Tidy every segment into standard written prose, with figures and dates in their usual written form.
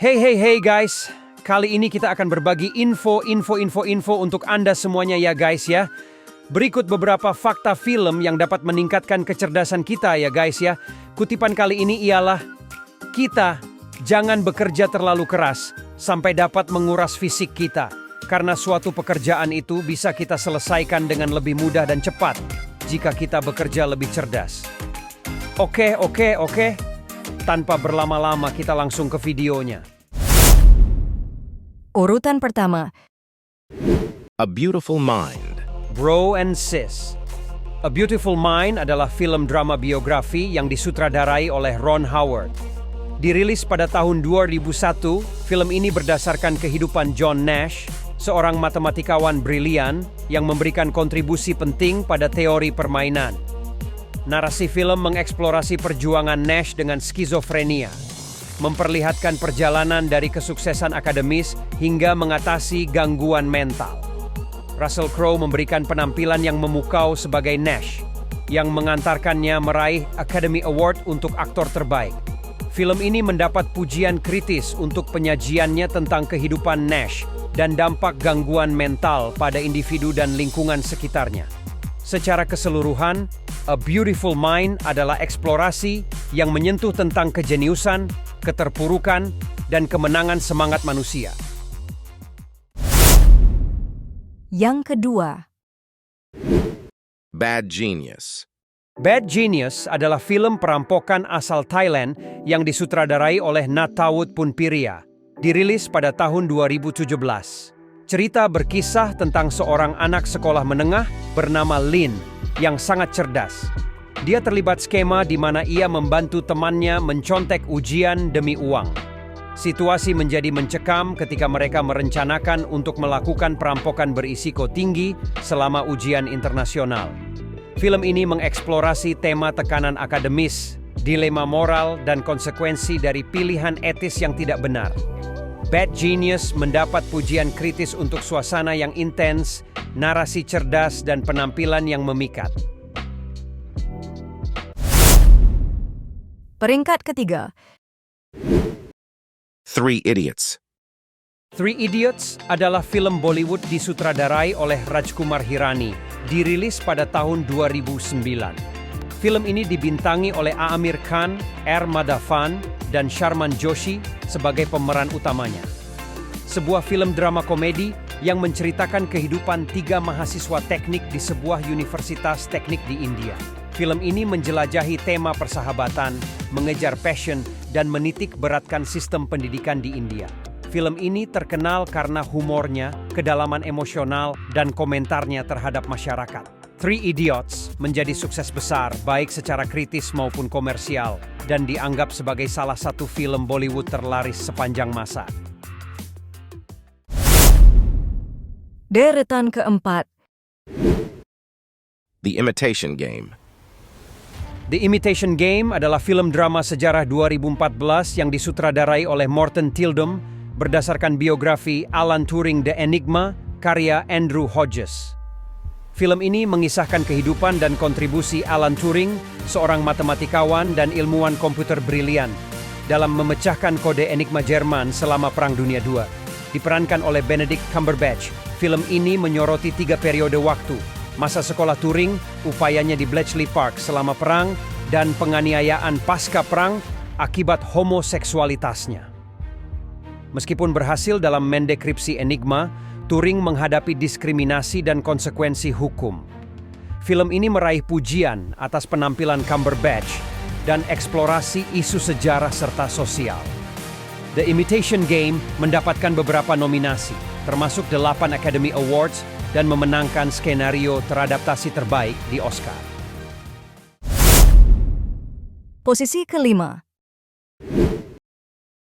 Hey guys, kali ini kita akan berbagi info untuk Anda semuanya ya guys ya. Berikut beberapa fakta film yang dapat meningkatkan kecerdasan kita ya guys ya. Kutipan kali ini ialah, kita jangan bekerja terlalu keras sampai dapat menguras fisik kita. Karena suatu pekerjaan itu bisa kita selesaikan dengan lebih mudah dan cepat jika kita bekerja lebih cerdas. Oke. Tanpa berlama-lama kita langsung ke videonya. Urutan pertama. A Beautiful Mind. Bro and Sis. A Beautiful Mind adalah film drama biografi yang disutradarai oleh Ron Howard. Dirilis pada tahun 2001, film ini berdasarkan kehidupan John Nash, seorang matematikawan brilian yang memberikan kontribusi penting pada teori permainan. Narasi film mengeksplorasi perjuangan Nash dengan skizofrenia, memperlihatkan perjalanan dari kesuksesan akademis hingga mengatasi gangguan mental. Russell Crowe memberikan penampilan yang memukau sebagai Nash, yang mengantarkannya meraih Academy Award untuk aktor terbaik. Film ini mendapat pujian kritis untuk penyajiannya tentang kehidupan Nash dan dampak gangguan mental pada individu dan lingkungan sekitarnya. Secara keseluruhan, A Beautiful Mind adalah eksplorasi yang menyentuh tentang kejeniusan, keterpurukan, dan kemenangan semangat manusia. Yang kedua. Bad Genius. Bad Genius adalah film perampokan asal Thailand yang disutradarai oleh Nattawut Poonpiriya. Dirilis pada tahun 2017. Cerita berkisah tentang seorang anak sekolah menengah bernama Lin yang sangat cerdas. Dia terlibat skema di mana ia membantu temannya mencontek ujian demi uang. Situasi menjadi mencekam ketika mereka merencanakan untuk melakukan perampokan berisiko tinggi selama ujian internasional. Film ini mengeksplorasi tema tekanan akademis, dilema moral, dan konsekuensi dari pilihan etis yang tidak benar. Bad Genius mendapat pujian kritis untuk suasana yang intens, narasi cerdas, dan penampilan yang memikat. Peringkat ketiga. Three Idiots. Three Idiots adalah film Bollywood disutradarai oleh Rajkumar Hirani, dirilis pada tahun 2009. Film ini dibintangi oleh Aamir Khan, R. Madhavan, dan Sharman Joshi sebagai pemeran utamanya. Sebuah film drama komedi yang menceritakan kehidupan tiga mahasiswa teknik di sebuah universitas teknik di India. Film ini menjelajahi tema persahabatan, mengejar passion, dan menitik beratkan sistem pendidikan di India. Film ini terkenal karena humornya, kedalaman emosional, dan komentarnya terhadap masyarakat. Three Idiots menjadi sukses besar baik secara kritis maupun komersial dan dianggap sebagai salah satu film Bollywood terlaris sepanjang masa. Deretan keempat. The Imitation Game. The Imitation Game adalah film drama sejarah 2014 yang disutradarai oleh Morten Tyldum berdasarkan biografi Alan Turing The Enigma karya Andrew Hodges. Film ini mengisahkan kehidupan dan kontribusi Alan Turing, seorang matematikawan dan ilmuwan komputer brilian, dalam memecahkan kode enigma Jerman selama Perang Dunia II. Diperankan oleh Benedict Cumberbatch, film ini menyoroti 3 periode waktu: masa sekolah Turing, upayanya di Bletchley Park selama perang, dan penganiayaan pasca perang akibat homoseksualitasnya. Meskipun berhasil dalam mendekripsi enigma, Turing menghadapi diskriminasi dan konsekuensi hukum. Film ini meraih pujian atas penampilan Cumberbatch dan eksplorasi isu sejarah serta sosial. The Imitation Game mendapatkan beberapa nominasi, termasuk 8 Academy Awards dan memenangkan skenario teradaptasi terbaik di Oscar. Posisi kelima.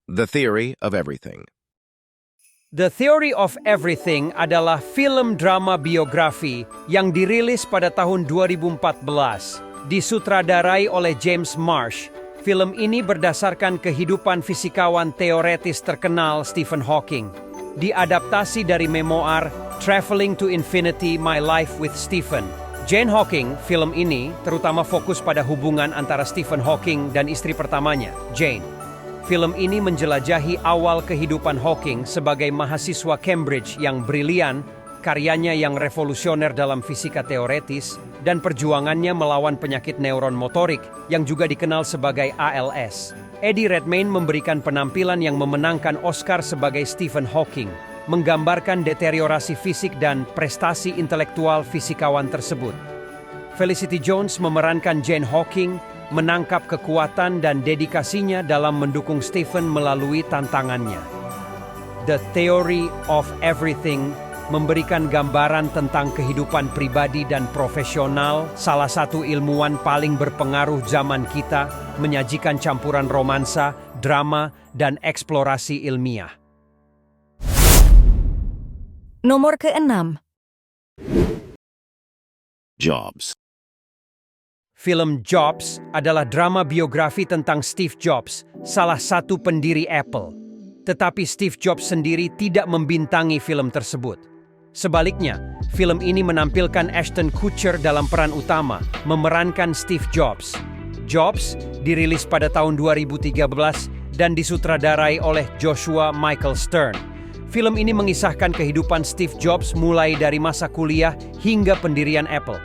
The Theory of Everything. The Theory of Everything adalah film drama biografi yang dirilis pada tahun 2014, disutradarai oleh James Marsh. Film ini berdasarkan kehidupan fisikawan teoretis terkenal Stephen Hawking. Diadaptasi dari memoir Traveling to Infinity: My Life with Stephen. Jane Hawking, film ini terutama fokus pada hubungan antara Stephen Hawking dan istri pertamanya, Jane. Film ini menjelajahi awal kehidupan Hawking sebagai mahasiswa Cambridge yang brilian, karyanya yang revolusioner dalam fisika teoretis, dan perjuangannya melawan penyakit neuron motorik yang juga dikenal sebagai ALS. Eddie Redmayne memberikan penampilan yang memenangkan Oscar sebagai Stephen Hawking, menggambarkan deteriorasi fisik dan prestasi intelektual fisikawan tersebut. Felicity Jones memerankan Jane Hawking, menangkap kekuatan dan dedikasinya dalam mendukung Stephen melalui tantangannya. The Theory of Everything memberikan gambaran tentang kehidupan pribadi dan profesional, salah satu ilmuwan paling berpengaruh zaman kita, menyajikan campuran romansa, drama, dan eksplorasi ilmiah. Nomor ke-6. Jobs. Film Jobs adalah drama biografi tentang Steve Jobs, salah satu pendiri Apple. Tetapi Steve Jobs sendiri tidak membintangi film tersebut. Sebaliknya, film ini menampilkan Ashton Kutcher dalam peran utama, memerankan Steve Jobs. Jobs dirilis pada tahun 2013 dan disutradarai oleh Joshua Michael Stern. Film ini mengisahkan kehidupan Steve Jobs mulai dari masa kuliah hingga pendirian Apple.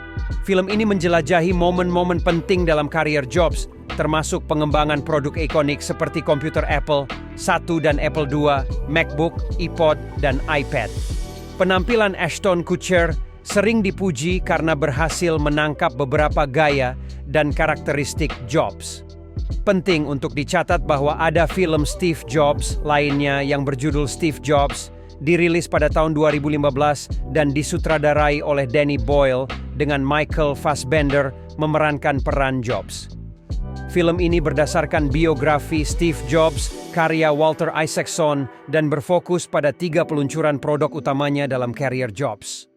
Film ini menjelajahi momen-momen penting dalam karier Jobs, termasuk pengembangan produk ikonik seperti komputer Apple I dan Apple II, MacBook, iPod, dan iPad. Penampilan Ashton Kutcher sering dipuji karena berhasil menangkap beberapa gaya dan karakteristik Jobs. Penting untuk dicatat bahwa ada film Steve Jobs lainnya yang berjudul Steve Jobs, dirilis pada tahun 2015 dan disutradarai oleh Danny Boyle dengan Michael Fassbender memerankan peran Jobs. Film ini berdasarkan biografi Steve Jobs, karya Walter Isaacson, dan berfokus pada 3 peluncuran produk utamanya dalam karier Jobs.